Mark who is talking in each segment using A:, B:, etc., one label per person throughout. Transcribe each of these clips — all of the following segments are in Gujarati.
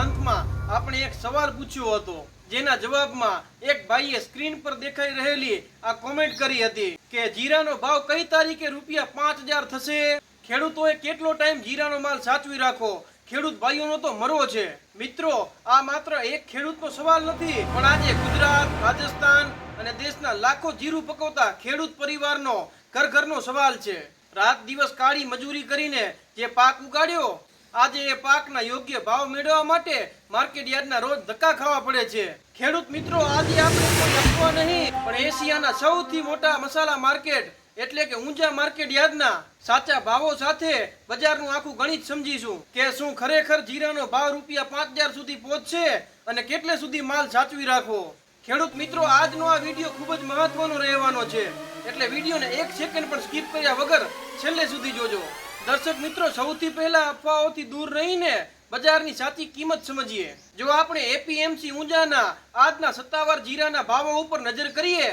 A: અંતમાં આપણે એક સવાલ પૂછ્યો હતો, જેના જવાબમાં એક ભાઈએ સ્ક્રીન પર દેખાઈ રહેલી આ કોમેન્ટ કરી હતી કે જીરાનો ભાવ કઈ તારીખે ₹5000 થશે? ખેડૂતોએ કેટલો ટાઈમ જીરાનો માલ સાચવી રાખો? ખેડૂત ભાઈઓનો તો મરો છે. મિત્રો, આ માત્ર એક ખેડૂતનો સવાલ નથી, પણ આજે ગુજરાત, રાજસ્થાન અને દેશના લાખો જીરું પકવતા ખેડૂત પરિવારનો ઘરનો સવાલ છે. રાત દિવસ કાળી મજૂરી કરીને જે પાક ઉગાડ્યો, આજે એ પાકના યોગ્ય ભાવ મેળવવા માટે માર્કેટ યાર્ડના રોજ ધક્કા ખાવા પડે છે. ખેડૂત મિત્રો, આજે આપણે કોઈ અફવા નહીં, પણ એશિયાના સૌથી મોટા મસાલા માર્કેટ એટલે કે ઊંઝા માર્કેટ યાર્ડના સાચા ભાવો સાથે બજારનું આખું ગણિત સમજીશું કે શું ખરેખર જીરાનો ભાવ ₹5000 સુધી પહોંચશે અને કેટલે સુધી માલ સાચવી રાખવો. ખેડૂત મિત્રો, આજનો આ વિડીયો ખૂબ જ મહત્વનો રહેવાનો છે, એટલે વિડીયોને 1 સેકન્ડ પણ સ્કીપ કર્યા વગર છેલ્લે સુધી જોજો. દર્શક મિત્રો, સૌથી પહેલા અફવાઓથી દૂર રહીને બજારની સાચી કિંમત સમજીએ. જો આપણે એપીએમસી ઊંઝાના આજના સત્તાવાર જીરાના ભાવો ઉપર નજર કરીએ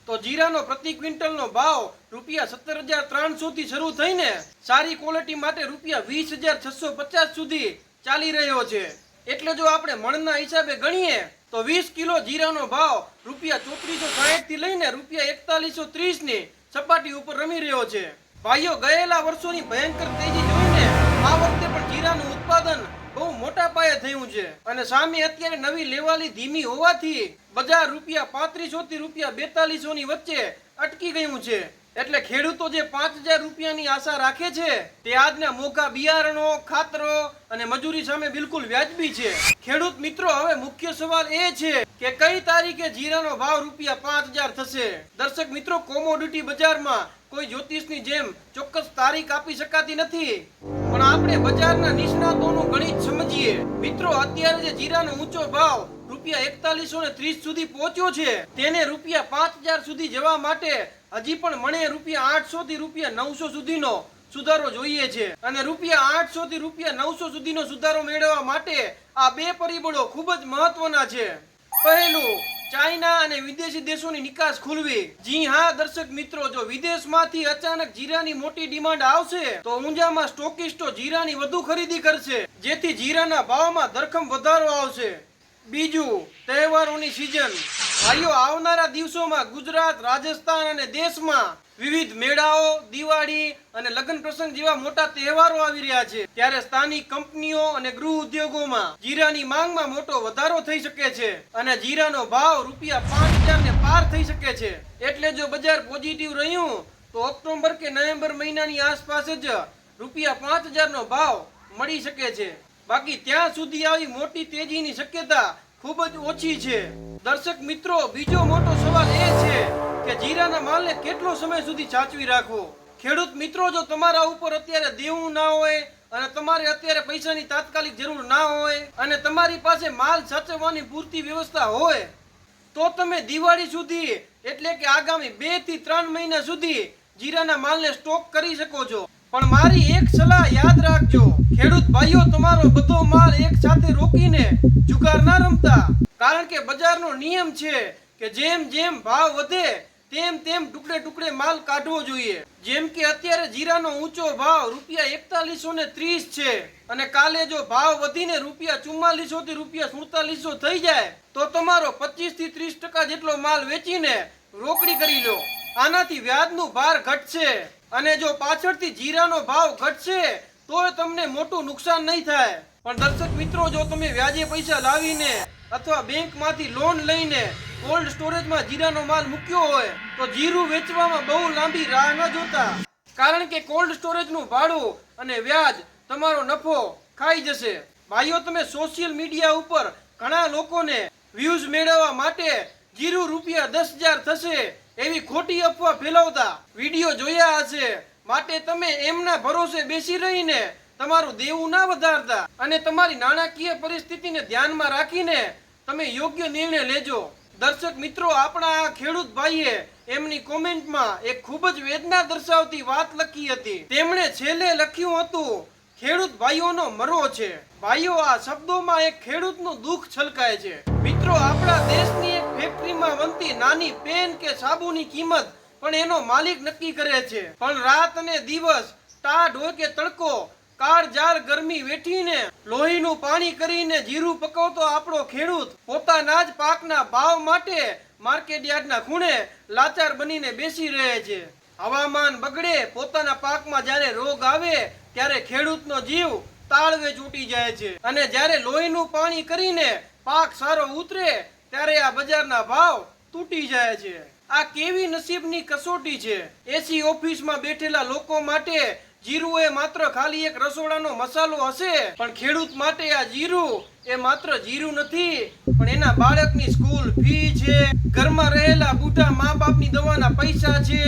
A: તો જીરાનો પ્રતિ ક્વિન્ટલનો ભાવ ₹17,300 થી શરૂ થઈને સારી ક્વોલિટી માટે ₹20,650 સુધી ચાલી રહ્યો છે. એટલે જો આપણે મણના હિસાબે ગણીએ તો 20 કિલો જીરાનો ભાવ ₹3460 થી લઈને ₹4130 ની સપાટી ઉપર રમી રહ્યો છે. ભાઈઓ, ગયેલા વર્ષોની ભયંકર તેજી જોઈને આ વખતે પણ જીરાનું ઉત્પાદન બહુ મોટા પાયે થયું છે અને સામે અત્યારે નવી લેવાલી ધીમી હોવાથી બજાર ₹3500 થી ₹4200 ની વચ્ચે અટકી ગયું છે. એટલે ખેડૂતો જે ₹5000 ની આશા રાખે છે તે આજના મોંઘા બિયારણો, ખાતરો અને મજૂરી સામે બિલકુલ વ્યાજબી છે. ખેડૂત મિત્રો, હવે મુખ્ય સવાલ એ છે કે કઈ તારીખે જીરાનો ભાવ ₹5000 થશે? દર્શક મિત્રો, કોમોડિટી બજારમાં કોઈ જ્યોતિષની જેમ ચોક્કસ તારીખ આપી શકાતી નથી, પણ આપણે બજારના નિષ્ણાતોનું ગણિત સમજીએ. મિત્રો, અત્યારે જે જીરાનો ઊંચો ભાવ ₹4130 સુધી પહોંચ્યો છે, તેને ₹5000 સુધી જવા માટે હજી પણ મણે ₹800 થી ₹900 સુધીનો સુધારો જોઈએ છે અને ₹800 થી ₹900 સુધીનો સુધારો મેળવવા માટે આ બે પરિબળો ખૂબ જ મહત્વના છે. પહેલું, ચાઇના અને વિદેશી દેશોની નિકાસ ખુલવી. જી હા દર્શક મિત્રો, જો વિદેશમાંથી અચાનક જીરાની મોટી ડિમાન્ડ આવશે તો ઊંઝામાં સ્ટોકિસ્ટો જીરાની વધુ ખરીદી કરશે, જેથી જીરાના ભાવમાં ધરખમ વધારો આવશે. બીજું, તહેવારોની સિઝન. ભાઈઓ, આવનારા દિવસોમાં ગુજરાત, રાજસ્થાન અને દેશમાં વિવિધ મેળાઓ, દિવાળી અને લગ્ન પ્રસંગ જેવા મોટા તહેવારો આવી રહ્યા છે, ત્યારે સ્થાનિક કંપનીઓ અને ગૃહ ઉદ્યોગોમાં જીરાની માંગમાં મોટો વધારો થઈ શકે છે અને જીરાનો ભાવ ₹5000 ને પાર થઈ શકે છે. એટલે જો બજાર પોઝિટિવ રહ્યું તો ઓક્ટોબર કે નવેમ્બર મહિનાની આસપાસ જ ₹5000 નો ભાવ મળી શકે છે. બાકી ત્યાં સુધી આવી મોટી તેજીની શક્યતા ખૂબ જ ઓછી છે. દર્શક મિત્રો, બીજો મોટો સવાલ એ છે કે જીરાના માલને કેટલો સમય સુધી સાચવી રાખવો. ખેડૂત મિત્રો, જો તમારા ઉપર અત્યારે દેવું ના હોય અને તમારે અત્યારે પૈસાની તાત્કાલિક જરૂર ના હોય અને તમારી પાસે માલ સાચવવાની પૂરતી વ્યવસ્થા હોય તો તમે દિવાળી સુધી એટલે કે આગામી 2 થી 3 મહિના સુધી જીરાના માલને સ્ટોક કરી શકો છો. પણ મારી એક સલાહ યાદ રાખજો ખેડૂત ભાઈઓ, તમારો બધો માલ એક સાથે રોકીને જુગાર ના રમતા, કારણ કે બજારનો નિયમ છે કે જેમ જેમ ભાવ વધે તેમ તેમ ટુકડે માલ કાઢવો જોઈએ. જેમ કે અત્યારે જીરાનો ઊંચો ભાવ ₹4130 છે અને કાલે જો ભાવ વધીને ₹4400 થી ₹4700 થઈ જાય તો તમારો 25 થી 30% જેટલો માલ વેચીને રોકડી કરી લો. આનાથી વ્યાજનું ભાર ઘટશે અને જો પાછળથી જીરાનો ભાવ ઘટશે તો તમને મોટું નુકસાન નહીં થાય. પણ દર્શક મિત્રો, જો તમે વ્યાજે પૈસા લાવીને અથવા બેંકમાંથી લોન લઈને કોલ્ડ સ્ટોરેજમાં જીરાનો માલ મૂક્યો હોય તો જીરું વેચવામાં બહુ લાંબી રાહ ન જોતા, કારણ કે કોલ્ડ સ્ટોરેજનું ભાડું અને વ્યાજ તમારો નફો ખાઈ જશે. ભાઈઓ, તમે સોશિયલ મીડિયા ઉપર ઘણા લોકોને વ્યૂઝ મેળવવા માટે જીરું ₹10000 થશે એવી ખોટી અફવા ફેલાવતા વિડીયો જોયા હશે, માટે તમે એમના ભરોસે બેસી રહીને તમારું દેવું ના વધારતા અને તમારી નાણાકીય પરિસ્થિતિને ધ્યાનમાં રાખીને તમે યોગ્ય નિર્ણય લેજો. દર્શક મિત્રો, આપણા આ ખેડૂત ભાઈએ એમની કોમેન્ટમાં એક ખૂબ જ વેદના દર્શાવતી વાત લખી હતી. તેમણે છેલ્લે લખ્યું હતું, ખેડૂત ભાઈઓનો મરો છે. ભાઈઓ, આ શબ્દોમાં એક ખેડૂતનું દુઃખ છલકાય છે. મિત્રો, આપણા દેશની એક ફેક્ટરીમાં બનતી નાની પેન કે સાબુની કિંમત પણ એનો માલિક નક્કી કરે છે. પણ રાત અને દિવસ, ટાઢ હોય કે તડકો, કાળઝાળ ગરમી વેઠીને લોહીનું પાણી કરીને જીરું પકવતો આપણો ખેડૂત પોતાના જ પાકના ભાવ માટે માર્કેટયાર્ડના ખૂણે લાચાર બનીને બેસી રહે છે. હવામાન બગડે, પોતાના પાકમાં જ્યારે રોગ આવે ત્યારે ખેડૂતનો જીવ તાળવે ચૂંટી જાય છે અને જ્યારે લોહીનું પાણી કરીને પાક સારો ઉતરે ત્યારે આ બજારના ભાવ તૂટી જાય છે. આ કેવી નસીબની કસોટી છે. એસી ઓફિસમાં બેઠેલા લોકો માટે જીરું એ માત્ર ખાલી એક રસોડાનો મસાલો હશે, પણ ખેડૂત માટે આ જીરું એ માત્ર જીરું નથી, પણ એના બાળકની સ્કૂલ ફી છે, ઘરમાં રહેલા બુઢા મા બાપની દવાના પૈસા છે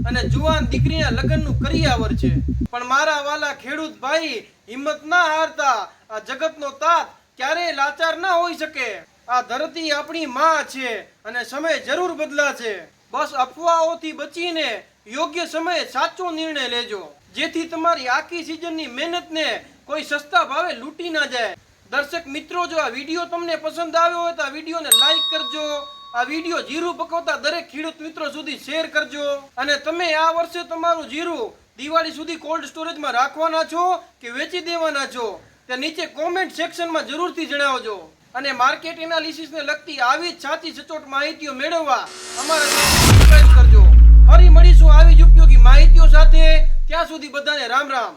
A: અને જુવાન દીકરીના લગ્નનું કરિયાવર છે. પણ મારા વાલા ખેડૂત ભાઈ, હિંમત ના હારતા. આ જગતનો તાત ક્યારેય લાચાર ના હોઈ શકે. આ ધરતી આપણી માં છે અને સમય જરૂર બદલાશે. બસ અફવાઓથી બચીને યોગ્ય સમયે સાચો નિર્ણય લેજો, જેથી તમારી આખી સિઝનની મહેનતને કોઈ સસ્તા ભાવે લૂંટી ના જાય. દર્શક મિત્રો, જો આ વિડીયો તમને પસંદ આવ્યો હોય તો આ વિડીયોને લાઈક કરજો. આ વિડીયો જીરું પકવતા દરેક ખેડૂત મિત્રો સુધી શેર કરજો. અને તમે આ વર્ષે તમારું જીરું દિવાળી સુધી કોલ્ડ સ્ટોરેજમાં રાખવાના છો કે વેચી દેવાના છો તે નીચે કોમેન્ટ સેક્શનમાં જરૂરથી જણાવજો. અને માર્કેટ એનાલિસિસને લગતી આવી જ સાચી સચોટ માહિતીઓ મેળવવા અમારા ચેનલને સબસ્ક્રાઇબ કરજો. ફરી મળીશું આવી જ ઉપયોગી માહિતીઓ સાથે. ત્યાં સુધી બધાને રામ રામ.